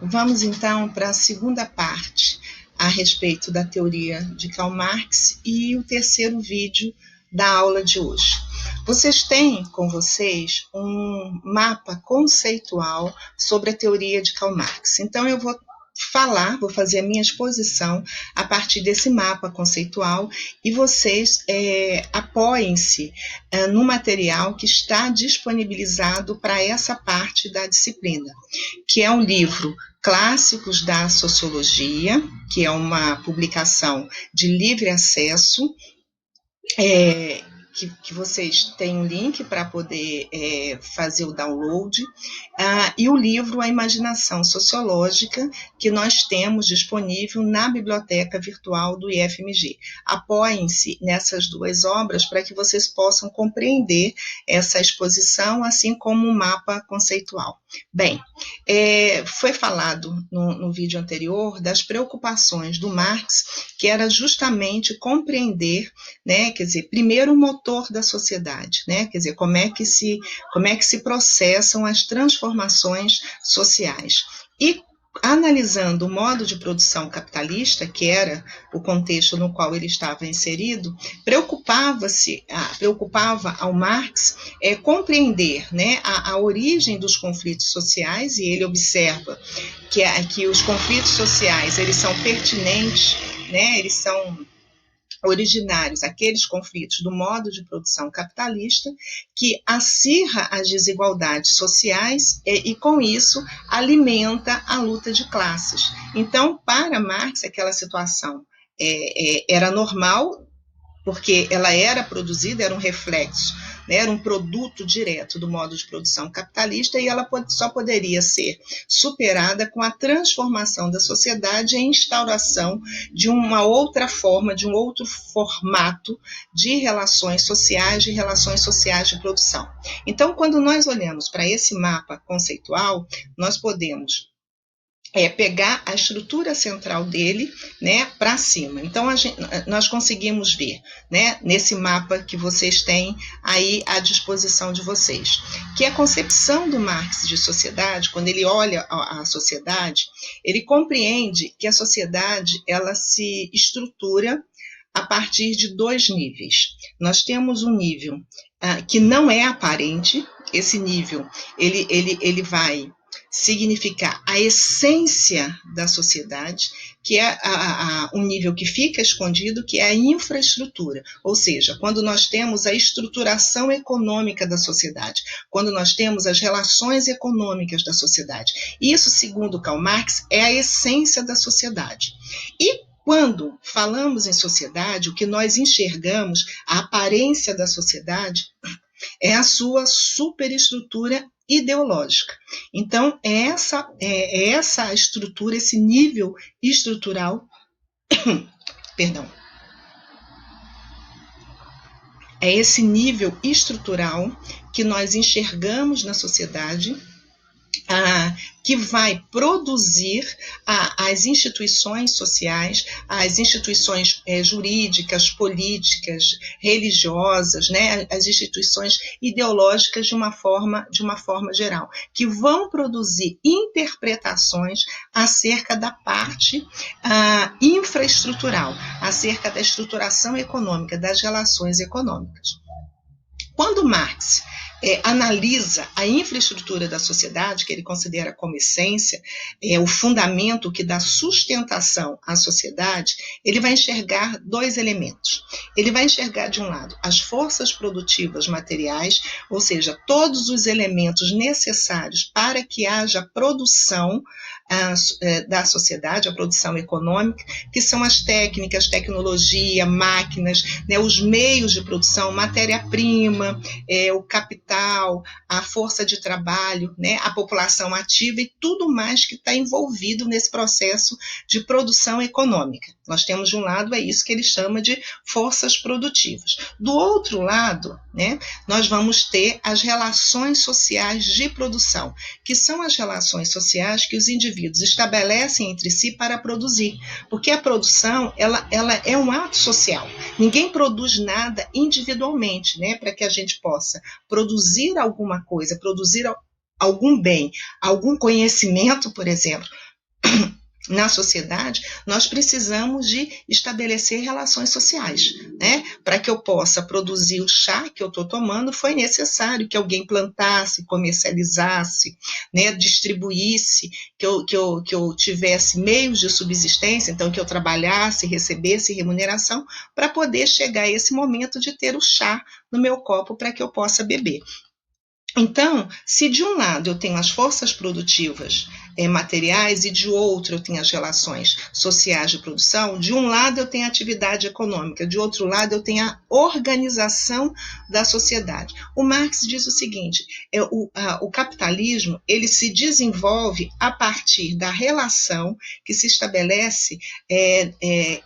Vamos então para a segunda parte a respeito da teoria de Karl Marx e o terceiro vídeo da aula de hoje. Vocês têm com vocês um mapa conceitual sobre a teoria de Karl Marx. Então eu vou fazer a minha exposição a partir desse mapa conceitual e vocês apoiem-se no material que está disponibilizado para essa parte da disciplina, que é um livro Clássicos da Sociologia, que é uma publicação de livre acesso, que vocês têm um link para poder fazer o download, e o livro A Imaginação Sociológica, que nós temos disponível na biblioteca virtual do IFMG. Apoiem-se nessas duas obras para que vocês possam compreender essa exposição, assim como o mapa conceitual. Bem, foi falado no vídeo anterior das preocupações do Marx, que era justamente compreender, né, quer dizer, primeiro o motor da sociedade, né, quer dizer, como é que se processam as transformações sociais. E analisando o modo de produção capitalista, que era o contexto no qual ele estava inserido, preocupava ao Marx compreender, né, a origem dos conflitos sociais, e ele observa que os conflitos sociais eles são pertinentes, né, eles são originários, aqueles conflitos do modo de produção capitalista, que acirra as desigualdades sociais e com isso, alimenta a luta de classes. Então, para Marx, aquela situação era normal, porque ela era produzida, era um reflexo, né, era um produto direto do modo de produção capitalista, e ela só poderia ser superada com a transformação da sociedade e a instauração de uma outra forma, de um outro formato de relações sociais de produção. Então, quando nós olhamos para esse mapa conceitual, nós podemos pegar a estrutura central dele, né, para cima. Então, nós conseguimos ver, né, nesse mapa que vocês têm aí à disposição de vocês, que a concepção do Marx de sociedade, quando ele olha a sociedade, ele compreende que a sociedade ela se estrutura a partir de dois níveis. Nós temos um nível que não é aparente, esse nível ele vai significar a essência da sociedade, que é um nível que fica escondido, que é a infraestrutura, ou seja, quando nós temos a estruturação econômica da sociedade, quando nós temos as relações econômicas da sociedade. Isso, segundo Karl Marx, é a essência da sociedade. E quando falamos em sociedade, o que nós enxergamos, a aparência da sociedade, é a sua superestrutura ideológica. Então, é essa estrutura, esse nível estrutural, perdão, é esse nível estrutural que nós enxergamos na sociedade, que vai produzir as instituições sociais, as instituições jurídicas, políticas, religiosas, né, as instituições ideológicas de uma forma geral, que vão produzir interpretações acerca da parte infraestrutural, acerca da estruturação econômica, das relações econômicas. Quando Marx analisa a infraestrutura da sociedade, que ele considera como essência, o fundamento que dá sustentação à sociedade, ele vai enxergar dois elementos. Ele vai enxergar, de um lado, as forças produtivas materiais, ou seja, todos os elementos necessários para que haja produção da sociedade, a produção econômica, que são as técnicas, tecnologia, máquinas, né, os meios de produção, matéria-prima, o capital, a força de trabalho, né, a população ativa e tudo mais que está envolvido nesse processo de produção econômica. Nós temos, de um lado, isso que ele chama de forças produtivas. Do outro lado, né, nós vamos ter as relações sociais de produção, que são as relações sociais que os indivíduos estabelecem entre si para produzir, porque a produção ela é um ato social. Ninguém produz nada individualmente, né, para que a gente possa produzir alguma coisa, produzir algum bem, algum conhecimento, por exemplo. na sociedade, nós precisamos de estabelecer relações sociais, né? Para que eu possa produzir o chá que eu estou tomando, foi necessário que alguém plantasse, comercializasse, né? Distribuísse, que eu tivesse meios de subsistência, então que eu trabalhasse, recebesse remuneração, para poder chegar a esse momento de ter o chá no meu copo para que eu possa beber. Então, se de um lado eu tenho as forças produtivas materiais e de outro eu tenho as relações sociais de produção, de um lado eu tenho a atividade econômica, de outro lado eu tenho a organização da sociedade. O Marx diz o seguinte, o capitalismo ele se desenvolve a partir da relação que se estabelece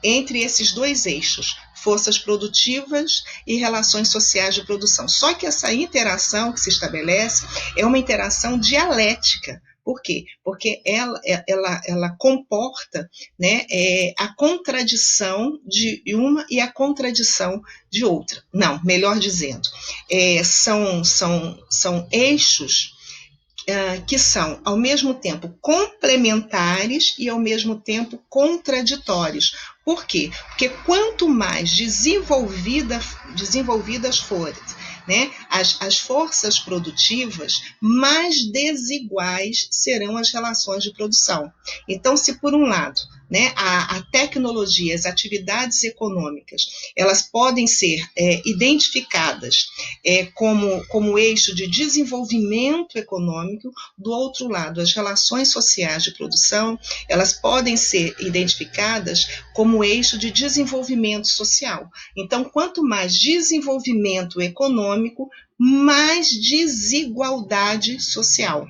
entre esses dois eixos, forças produtivas e relações sociais de produção. Só que essa interação que se estabelece é uma interação dialética. Por quê? Porque ela comporta, né, a contradição de uma e a contradição de outra. Não, melhor dizendo, são eixos que são, ao mesmo tempo, complementares e, ao mesmo tempo, contraditórios. Por quê? Porque quanto mais desenvolvidas forem, né, as forças produtivas, mais desiguais serão as relações de produção. Então, se por um lado, né, a tecnologia, as atividades econômicas, elas podem ser identificadas como eixo de desenvolvimento econômico, do outro lado, as relações sociais de produção, elas podem ser identificadas como eixo de desenvolvimento social. Então, quanto mais desenvolvimento econômico, mais desigualdade social.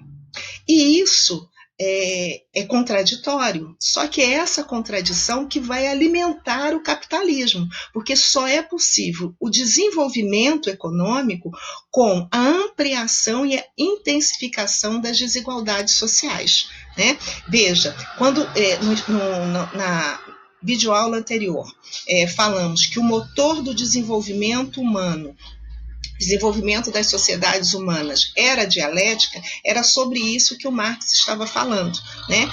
E isso é contraditório, só que é essa contradição que vai alimentar o capitalismo, porque só é possível o desenvolvimento econômico com a ampliação e a intensificação das desigualdades sociais, né? Veja, quando na videoaula anterior falamos que o motor do desenvolvimento humano, desenvolvimento das sociedades humanas era dialética, era sobre isso que o Marx estava falando, né?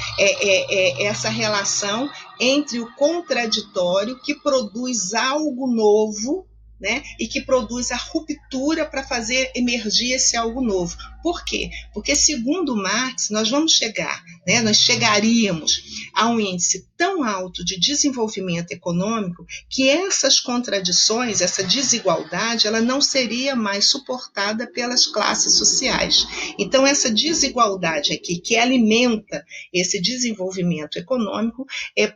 Essa relação entre o contraditório que produz algo novo, né? E que produz a ruptura para fazer emergir esse algo novo. Por quê? Porque, segundo Marx, nós vamos chegar, né? Nós chegaríamos a um índice tão alto de desenvolvimento econômico que essas contradições, essa desigualdade, ela não seria mais suportada pelas classes sociais. Então, essa desigualdade aqui, que alimenta esse desenvolvimento econômico,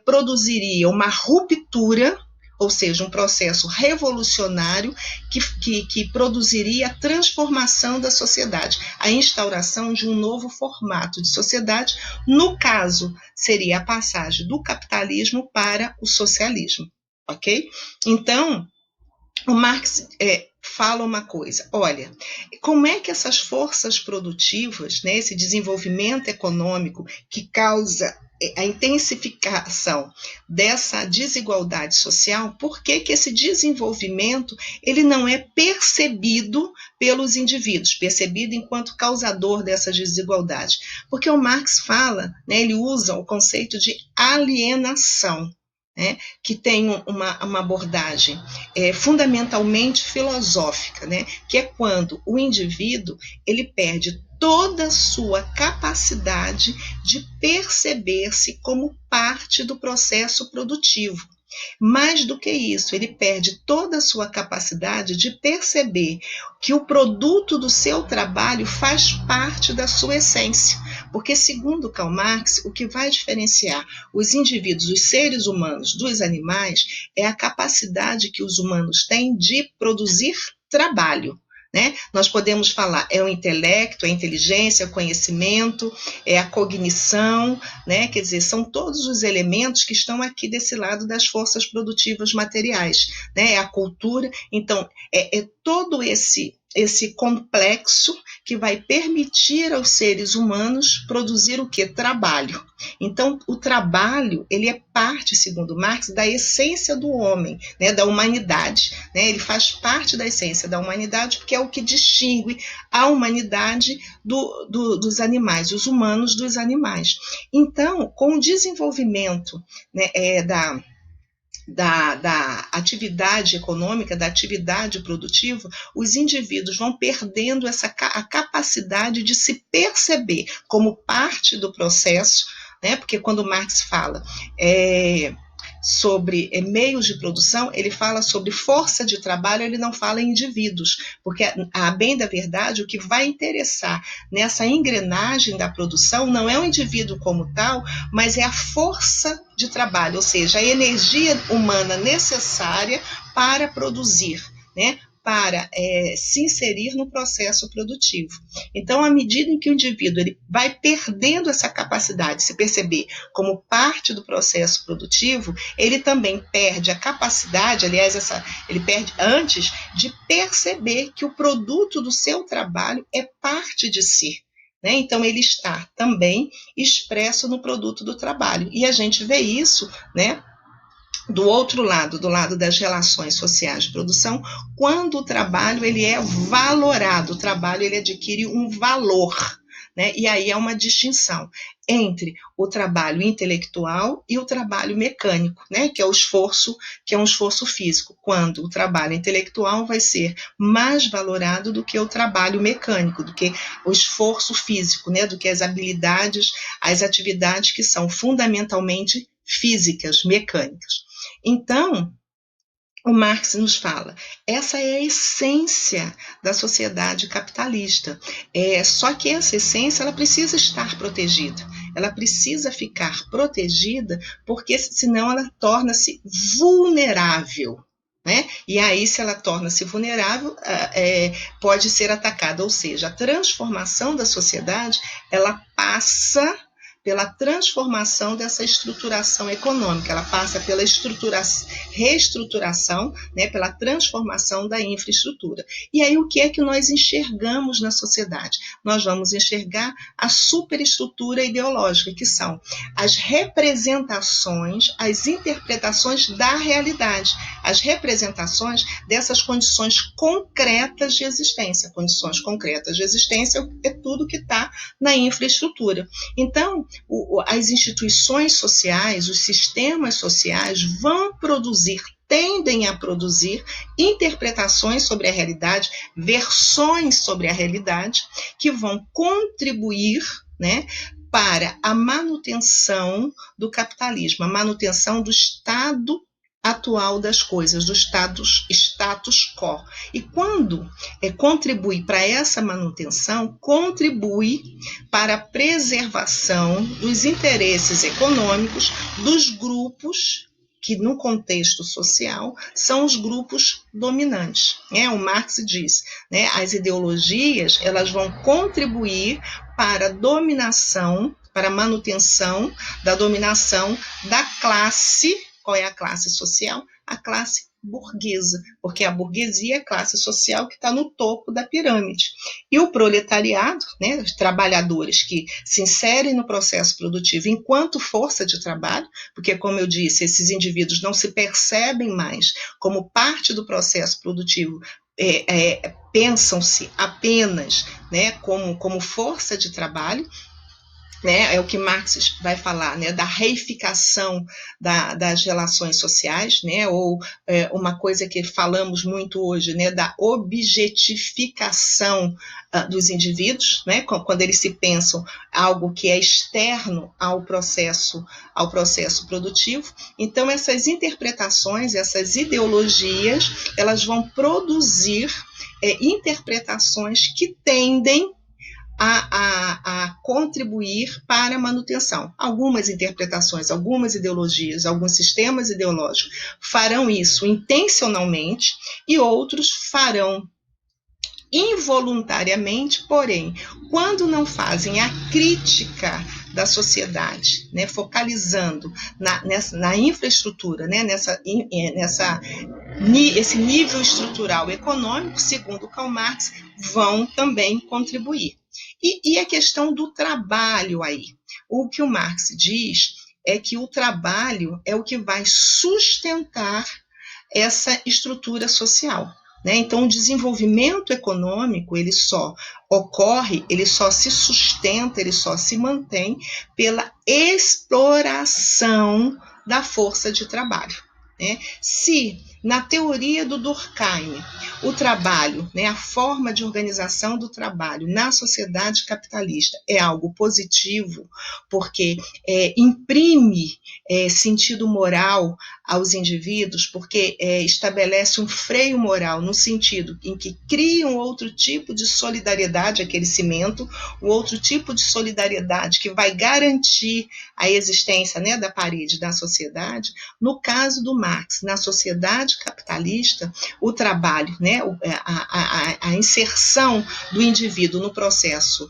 produziria uma ruptura, ou seja, um processo revolucionário que produziria a transformação da sociedade, a instauração de um novo formato de sociedade. No caso, seria a passagem do capitalismo para o socialismo, ok? Então, o Marx fala uma coisa, olha, como é que essas forças produtivas, né, esse desenvolvimento econômico que causa a intensificação dessa desigualdade social, por que esse desenvolvimento ele não é percebido pelos indivíduos, percebido enquanto causador dessa desigualdade? Porque o Marx fala, né, ele usa o conceito de alienação, né, que tem uma abordagem fundamentalmente filosófica, né, que é quando o indivíduo ele perde toda a sua capacidade de perceber-se como parte do processo produtivo. Mais do que isso, ele perde toda a sua capacidade de perceber que o produto do seu trabalho faz parte da sua essência. Porque, segundo Karl Marx, o que vai diferenciar os indivíduos, os seres humanos, dos animais é a capacidade que os humanos têm de produzir trabalho. Né? Nós podemos falar, é o intelecto, é a inteligência, é o conhecimento, é a cognição, né? Quer dizer, são todos os elementos que estão aqui desse lado das forças produtivas materiais, né? É a cultura, então, todo esse esse complexo que vai permitir aos seres humanos produzir o que? Trabalho. Então, o trabalho, ele é parte, segundo Marx, da essência do homem, né, da humanidade. Né? Ele faz parte da essência da humanidade, porque é o que distingue a humanidade dos animais, os humanos dos animais. Então, com o desenvolvimento, né, da atividade econômica, da atividade produtiva, os indivíduos vão perdendo a capacidade de se perceber como parte do processo, né? Porque quando Marx fala sobre meios de produção, ele fala sobre força de trabalho, ele não fala em indivíduos, porque, a bem da verdade, o que vai interessar nessa engrenagem da produção não é o indivíduo como tal, mas é a força de trabalho, ou seja, a energia humana necessária para produzir, né? Para se inserir no processo produtivo. Então, à medida em que o indivíduo ele vai perdendo essa capacidade de se perceber como parte do processo produtivo, ele também perde a capacidade, aliás, ele perde antes de perceber que o produto do seu trabalho é parte de si. Né? Então, ele está também expresso no produto do trabalho. E a gente vê isso, né? Do outro lado, do lado das relações sociais de produção, quando o trabalho ele é valorado, o trabalho ele adquire um valor, né? E aí é uma distinção entre o trabalho intelectual e o trabalho mecânico, né? Que é um esforço físico, quando o trabalho intelectual vai ser mais valorado do que o trabalho mecânico, do que o esforço físico, né? Do que as habilidades, as atividades que são fundamentalmente físicas, mecânicas. Então, o Marx nos fala, essa é a essência da sociedade capitalista. Só que essa essência ela precisa estar protegida. Ela precisa ficar protegida, porque senão ela torna-se vulnerável. Né? E aí, se ela torna-se vulnerável, pode ser atacada. Ou seja, a transformação da sociedade ela passa pela transformação dessa estruturação econômica, ela passa pela reestruturação, né, pela transformação da infraestrutura. E aí o que é que nós enxergamos na sociedade? Nós vamos enxergar a superestrutura ideológica, que são as representações, as interpretações da realidade, as representações dessas condições concretas de existência. Condições concretas de existência é tudo que está na infraestrutura. Então, as instituições sociais, os sistemas sociais vão tendem a produzir interpretações sobre a realidade, versões sobre a realidade, que vão contribuir, né, para a manutenção do capitalismo, a manutenção do estado atual das coisas, do status quo. E quando contribui para essa manutenção, contribui para a preservação dos interesses econômicos dos grupos que, no contexto social, são os grupos dominantes. O Marx diz, né, as ideologias elas vão contribuir para a dominação, para a manutenção da dominação da classe. Qual é a classe social? A classe burguesa, porque a burguesia é a classe social que está no topo da pirâmide. E o proletariado, né, os trabalhadores que se inserem no processo produtivo enquanto força de trabalho, porque, como eu disse, esses indivíduos não se percebem mais como parte do processo produtivo, pensam-se apenas, né, como força de trabalho. Né, é o que Marx vai falar, né, da reificação das relações sociais, né, ou uma coisa que falamos muito hoje, né, da objetificação dos indivíduos, né, quando eles se pensam algo que é externo ao processo produtivo. Então, essas interpretações, essas ideologias, elas vão produzir interpretações que tendem a contribuir para a manutenção. Algumas interpretações, algumas ideologias, alguns sistemas ideológicos farão isso intencionalmente e outros farão involuntariamente, porém, quando não fazem a crítica da sociedade, né, focalizando na infraestrutura, né, nessa esse nível estrutural econômico, segundo Karl Marx, vão também contribuir. E a questão do trabalho aí. O que o Marx diz é que o trabalho é o que vai sustentar essa estrutura social. Né? Então, o desenvolvimento econômico, ele só ocorre, ele só se sustenta, ele só se mantém pela exploração da força de trabalho. Né? Se, na teoria do Durkheim, o trabalho, né, a forma de organização do trabalho na sociedade capitalista é algo positivo, porque imprime sentido moral aos indivíduos, porque estabelece um freio moral no sentido em que cria um outro tipo de solidariedade, aquele cimento, um outro tipo de solidariedade que vai garantir a existência, né, da parede da sociedade. No caso do Marx, na sociedade capitalista, o trabalho, né, a inserção do indivíduo no processo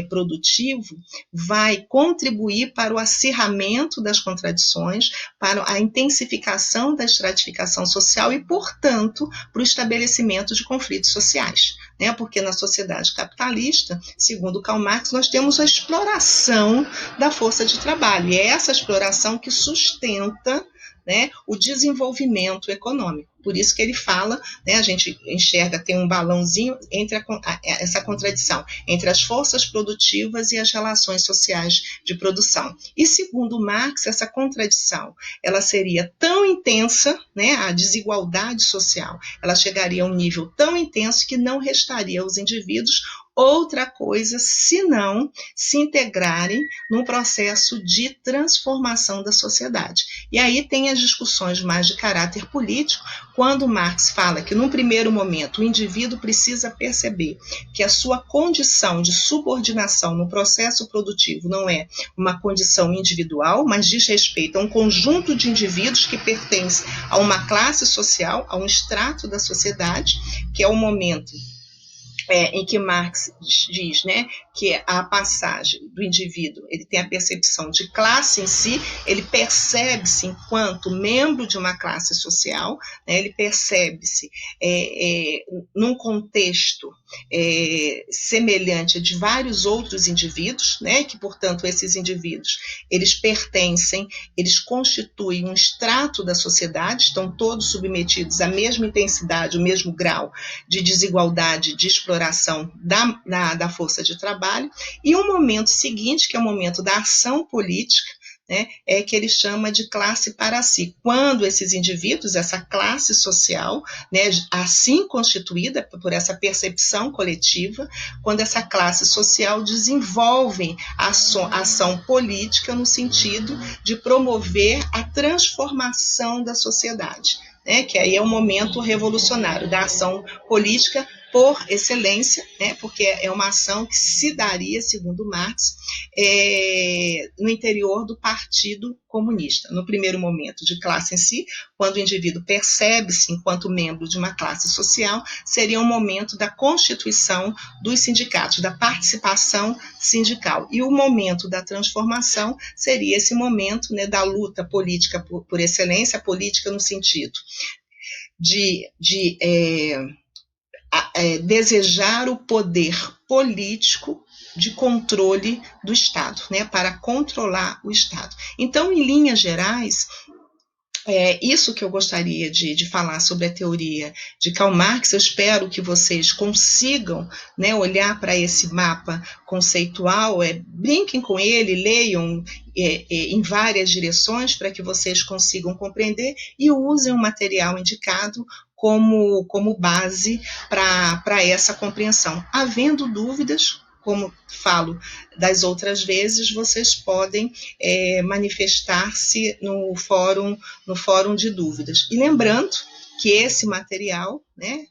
produtivo vai contribuir para o acirramento das contradições, para a intensificação da estratificação social e, portanto, para o estabelecimento de conflitos sociais. Né? Porque na sociedade capitalista, segundo Karl Marx, nós temos a exploração da força de trabalho, e é essa exploração que sustenta, né, o desenvolvimento econômico. Por isso que ele fala, né, a gente enxerga, tem um balãozinho entre essa contradição entre as forças produtivas e as relações sociais de produção. E segundo Marx, essa contradição, ela seria tão intensa, né, a desigualdade social, ela chegaria a um nível tão intenso que não restaria aos indivíduos outra coisa senão se integrarem num processo de transformação da sociedade. E aí tem as discussões mais de caráter político, quando Marx fala que, num primeiro momento, o indivíduo precisa perceber que a sua condição de subordinação no processo produtivo não é uma condição individual, mas diz respeito a um conjunto de indivíduos que pertencem a uma classe social, a um extrato da sociedade, que é o momento em que Marx diz, né, que a passagem do indivíduo, ele tem a percepção de classe em si, ele percebe-se enquanto membro de uma classe social, né, ele percebe-se num contexto semelhante a de vários outros indivíduos, né, que, portanto, esses indivíduos, eles pertencem, eles constituem um extrato da sociedade, estão todos submetidos à mesma intensidade, o mesmo grau de desigualdade, de exploração da força de trabalho, e o momento seguinte, que é o momento da ação política, né, é que ele chama de classe para si, quando esses indivíduos, essa classe social, né, assim constituída por essa percepção coletiva, quando essa classe social desenvolve a ação política no sentido de promover a transformação da sociedade, né, que aí é o momento revolucionário da ação política por excelência, né, porque é uma ação que se daria, segundo Marx, no interior do Partido Comunista. No primeiro momento, de classe em si, quando o indivíduo percebe-se enquanto membro de uma classe social, seria um momento da constituição dos sindicatos, da participação sindical. E o momento da transformação seria esse momento, né, da luta política por excelência, política no sentido de desejar o poder político de controle do Estado, né, para controlar o Estado. Então, em linhas gerais, isso que eu gostaria de falar sobre a teoria de Karl Marx. Eu espero que vocês consigam, né, olhar para esse mapa conceitual, brinquem com ele, leiam em várias direções para que vocês consigam compreender e usem o material indicado como base para essa compreensão. Havendo dúvidas, como falo das outras vezes, vocês podem manifestar-se no fórum de dúvidas. E lembrando que esse material, né,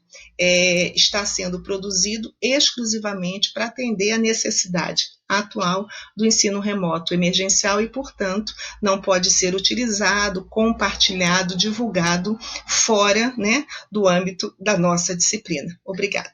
está sendo produzido exclusivamente para atender a necessidade atual do ensino remoto emergencial e, portanto, não pode ser utilizado, compartilhado, divulgado fora, né, do âmbito da nossa disciplina. Obrigada.